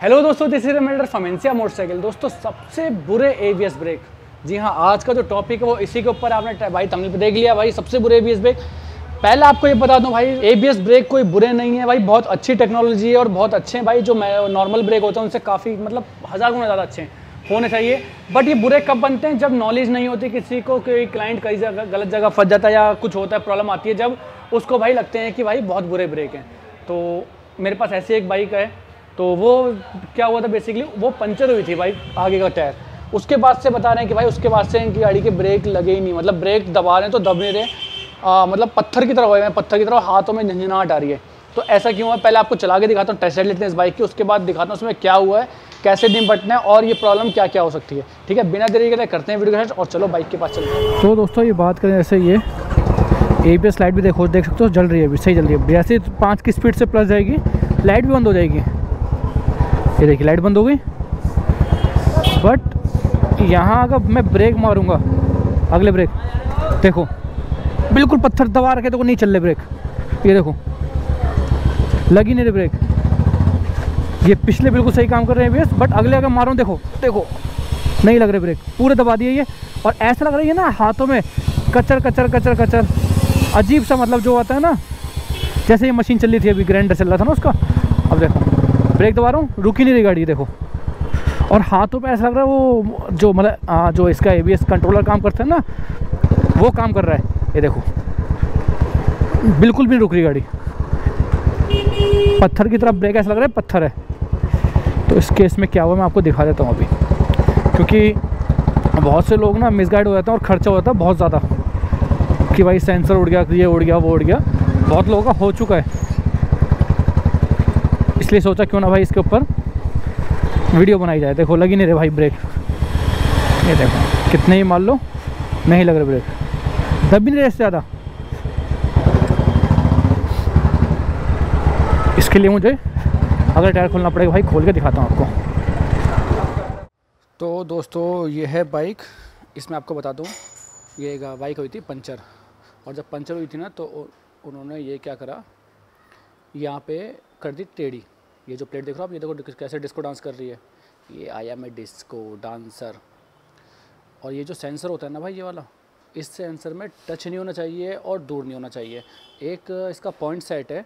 Hello दोस्तों, this is रमेंडर फमेंसिया motorcycle. दोस्तों, सबसे बुरे एबीएस ब्रेक। जी हाँ, आज का जो टॉपिक है वो इसी के ऊपर। आपने भाई थंबनेल पे देख लिया भाई, सबसे बुरे एबीएस ब्रेक। पहले आपको ये बता दूं भाई, एबीएस ब्रेक कोई बुरे नहीं है भाई, बहुत अच्छी टेक्नोलॉजी है और बहुत अच्छे हैं भाई। जो नॉर्मल ब्रेक होते हैं उनसे काफ़ी मतलब 1000 गुना ज़्यादा अच्छे होने चाहिए। बट ये बुरे कब बनते हैं? जब नॉलेज नहीं होती किसी को, कोई क्लाइंट कहीं जगह गलत जगह फंस जाता है या कुछ होता है, प्रॉब्लम आती है, जब उसको भाई लगते हैं कि भाई बहुत बुरे ब्रेक हैं। तो मेरे पास ऐसी एक बाइक है, तो वो क्या हुआ था बेसिकली, वो पंचर हुई थी भाई आगे का टायर। उसके बाद से बता रहे हैं कि भाई उसके बाद से इनकी गाड़ी के ब्रेक लगे ही नहीं, मतलब ब्रेक दबा रहे हैं तो दब नहीं रहे, मतलब पत्थर की तरह हुए हैं, पत्थर की तरह हाथों में झंझनाहट आ रही है। तो ऐसा क्यों है, पहले आपको चला के दिखाता हूँ, टेस्ट राइड लेते हैं इस बाइक की, उसके बाद दिखाता हूँ उसमें क्या हुआ है, कैसे निपटना है और ये प्रॉब्लम क्या क्या हो सकती है। ठीक है, बिना देरी के करते हैं वीडियो का और चलो बाइक के पास चलते हैं। तो दोस्तों ये बात करें, जैसे ये एबीएस लाइट भी देख सकते हो, जल रही है अभी, सही जल रही है। जैसे 5 की स्पीड से प्लस जाएगी, लाइट भी बंद हो जाएगी। ये देखिए लाइट बंद हो गई। बट यहाँ अगर मैं ब्रेक मारूंगा, अगले ब्रेक देखो बिल्कुल पत्थर दबा रखे तो नहीं चल रहे ब्रेक। ये देखो लगी नहीं रही ब्रेक। ये पिछले बिल्कुल सही काम कर रहे हैं एबीएस, बट अगले अगर मारूं देखो नहीं लग रहे ब्रेक, पूरे दबा दिए ये। और ऐसा लग रही है ना हाथों में कचर कचर कचर कचर, अजीब सा, मतलब जो आता है ना, जैसे ये मशीन चल रही थी अभी, ग्राइंडर चल रहा था ना उसका। अब देखो ब्रेक दबा रहा हूँ, रुक ही नहीं रही गाड़ी, देखो। और हाथों पे ऐसा लग रहा है वो जो मतलब जो इसका एबीएस कंट्रोलर काम करता है ना, वो काम कर रहा है। ये देखो बिल्कुल भी नहीं रुक रही गाड़ी, पत्थर की तरफ ब्रेक, ऐसा लग रहा है पत्थर है। तो इस केस में क्या हुआ मैं आपको दिखा देता हूँ अभी, क्योंकि बहुत से लोग ना मिसगाइड हो जाते हैं और खर्चा हो जाता है बहुत ज़्यादा कि भाई सेंसर उड़ गया, ये उड़ गया, वो उड़ गया। बहुत लोगों का हो चुका है, इसलिए सोचा क्यों ना भाई इसके ऊपर वीडियो बनाई जाए। देखो लगी नहीं रहे भाई ब्रेक, ये देखो कितने ही मान लो नहीं लग रहे ब्रेक, दब भी नहीं रहे इससे ज़्यादा। इसके लिए मुझे अगर टायर खोलना पड़ेगा भाई, खोल के दिखाता हूँ आपको। तो दोस्तों ये है बाइक, इसमें आपको बता दूँ, ये बाइक हुई थी पंचर। और जब पंचर हुई थी ना तो उन्होंने ये क्या करा, यहाँ पे कर दी टेढ़ी। ये जो प्लेट देख रहे हो आप, ये देखो कैसे डिस्को डांस कर रही है, ये आया मैं डिस्को डांसर। और ये जो सेंसर होता है ना भाई, ये वाला, इस सेंसर में टच नहीं होना चाहिए और दूर नहीं होना चाहिए। एक इसका पॉइंट सेट है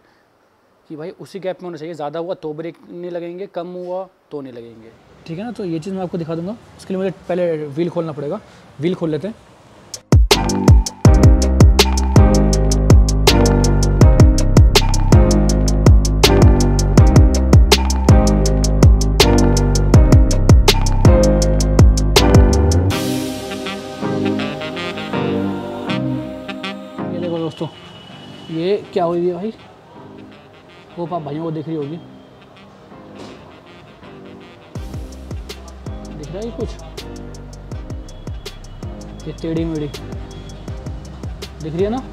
कि भाई उसी गैप में होना चाहिए, ज़्यादा हुआ तो ब्रेक नहीं लगेंगे, कम हुआ तो नहीं लगेंगे। ठीक है ना, तो ये चीज़ मैं आपको दिखा दूंगा। उसके लिए मुझे पहले व्हील खोलना पड़ेगा, व्हील खोल लेते हैं। ये देखो दोस्तों, ये क्या हुई है भाई, वो आप भाइयों को दिख रही होगी, दिख रहा है कुछ, ये टेढ़ी मेढ़ी दिख रही है ना।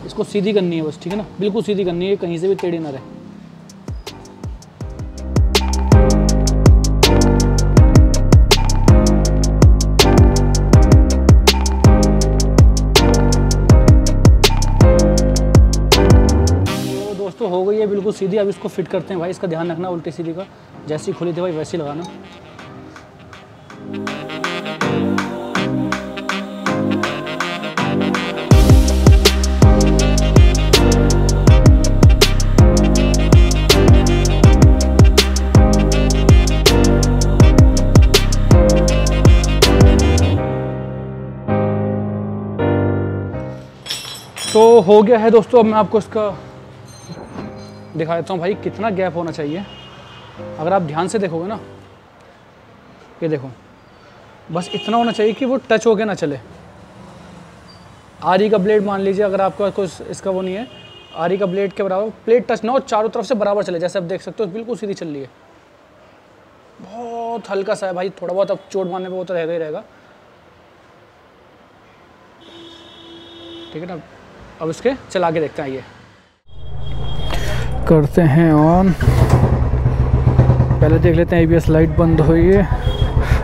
इसको सीधी करनी है बस, ठीक है ना, बिल्कुल सीधी करनी है, कहीं से भी टेढ़ी ना रहे। तो हो गई है बिल्कुल सीधी। अब इसको फिट करते हैं भाई, इसका ध्यान रखना उल्टी सीधी का, जैसी खुली थी भाई वैसे ही लगाना। तो हो गया है दोस्तों, अब मैं आपको इसका दिखा देता हूँ भाई कितना गैप होना चाहिए। अगर आप ध्यान से देखोगे ना, ये देखो बस इतना होना चाहिए कि वो टच होके ना चले। आरी का ब्लेड मान लीजिए, अगर आपका कुछ इसका वो नहीं है, आरी का ब्लेड के बराबर प्लेट टच ना हो, चारों तरफ से बराबर चले, जैसे आप देख सकते हो बिल्कुल सीधी चल रही है। बहुत हल्का सा है भाई, थोड़ा बहुत अब चोट मारने पे वो तो रहेगा ही रहेगा। ठीक है ना, अब इसके चला के देखते हैं, ये करते हैं ऑन। पहले देख लेते हैं एबीएस लाइट बंद हुई है,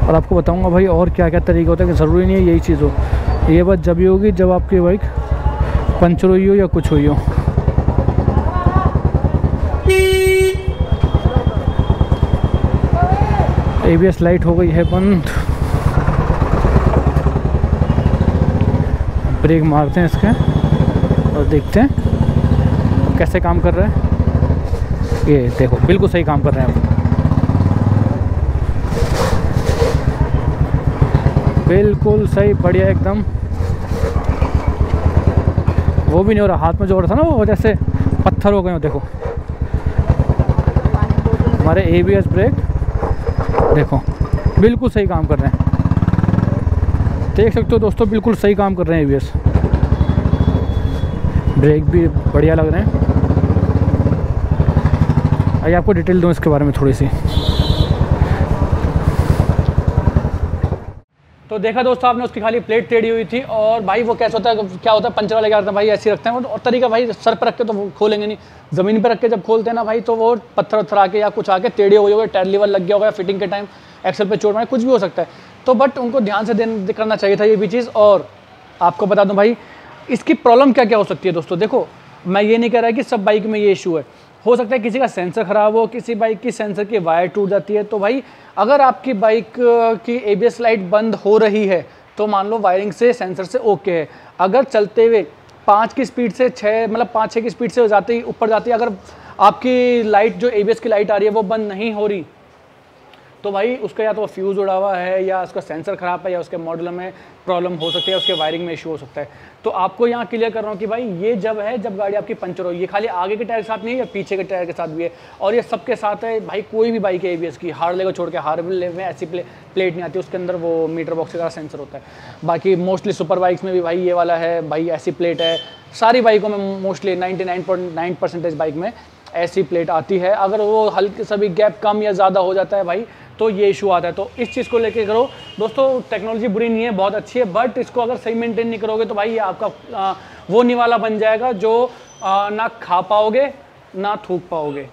और आपको बताऊंगा भाई और क्या क्या तरीका होता है, कि ज़रूरी नहीं है यही चीज़ हो। ये बात जब ही होगी जब आपकी बाइक पंचर हुई हो या कुछ हुई हो। ABS लाइट हो गई है बंद। ब्रेक मारते हैं इसके और देखते हैं कैसे काम कर रहा है। ये देखो बिल्कुल सही काम कर रहे हैं अब, बिल्कुल सही, बढ़िया एकदम। वो भी नहीं हो रहा, हाथ में जो हो रहा था ना वो जैसे पत्थर हो गए हो। देखो हमारे ABS ब्रेक देखो बिल्कुल सही काम कर रहे हैं, देख सकते हो दोस्तों, बिल्कुल सही काम कर रहे हैं ABS। ब्रेक भी बढ़िया लग रहे हैं। आइए आपको डिटेल दूँ इसके बारे में थोड़ी सी। तो देखा दोस्तों आपने, उसकी खाली प्लेट टेढ़ी हुई थी। और भाई वो कैसा होता है, क्या होता है, पंचर वाले क्या करते हैं भाई, ऐसे रखते हैं। और तरीका भाई सर पर रख के तो वो खोलेंगे नहीं, ज़मीन पर रख के जब खोलते हैं ना भाई, तो वो पत्थर उत्थर आके या कुछ आके टेढ़े हो गए, टायर लीवर लग गया होगा, फिटिंग के टाइम एक्सल पे चोट मारे, कुछ भी हो सकता है। तो बट उनको ध्यान से करना चाहिए था ये भी चीज़। और आपको बता दूँ भाई इसकी प्रॉब्लम क्या क्या हो सकती है दोस्तों। देखो मैं ये नहीं कह रहा कि सब बाइक में ये इशू है, हो सकता है किसी का सेंसर ख़राब हो, किसी बाइक की सेंसर की वायर टूट जाती है। तो भाई अगर आपकी बाइक की ABS लाइट बंद हो रही है तो मान लो वायरिंग से सेंसर से ओके है। अगर चलते हुए 5 की स्पीड से 6 मतलब 5-6 की स्पीड से जाते ही ऊपर जाती है, अगर आपकी लाइट जो ABS की लाइट आ रही है वो बंद नहीं हो रही, तो भाई उसका या तो फ्यूज़ उड़ा हुआ है, या उसका सेंसर ख़राब है, या उसके मॉडल में प्रॉब्लम हो सकती है, उसके वायरिंग में इशू हो सकता है। तो आपको यहाँ क्लियर कर रहा हूँ कि भाई ये जब है जब गाड़ी आपकी पंचर हो, ये खाली आगे के टायर के साथ नहीं है, या पीछे के टायर के साथ भी है, और ये सबके साथ है भाई। कोई भी बाइक है ABS की, हार्ले को छोड़ के, हार्ले में ऐसी प्लेट नहीं आती, उसके अंदर वो मीटर बॉक्स का सेंसर होता है। बाकी मोस्टली सुपर बाइक्स में भी भाई ये वाला है भाई, ऐसी प्लेट है। सारी बाइकों में मोस्टली 99.9% बाइक में ऐसी प्लेट आती है। अगर वो हल्के सा भी गैप कम या ज़्यादा हो जाता है भाई, तो ये इशू आता है। तो इस चीज़ को लेके करो दोस्तों। टेक्नोलॉजी बुरी नहीं है, बहुत अच्छी है, बट इसको अगर सही मेंटेन नहीं करोगे तो भाई ये आपका वो निवाला बन जाएगा जो ना खा पाओगे ना थूक पाओगे।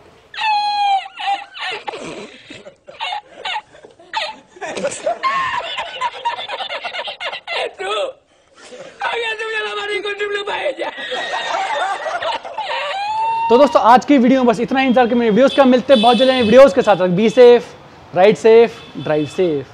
तो दोस्तों आज की वीडियो में बस इतना ही इंतजार कि मेरे वीडियोस का मिलते हैं बहुत जल्द वीडियोस के साथ। Be safe, ride safe, drive safe.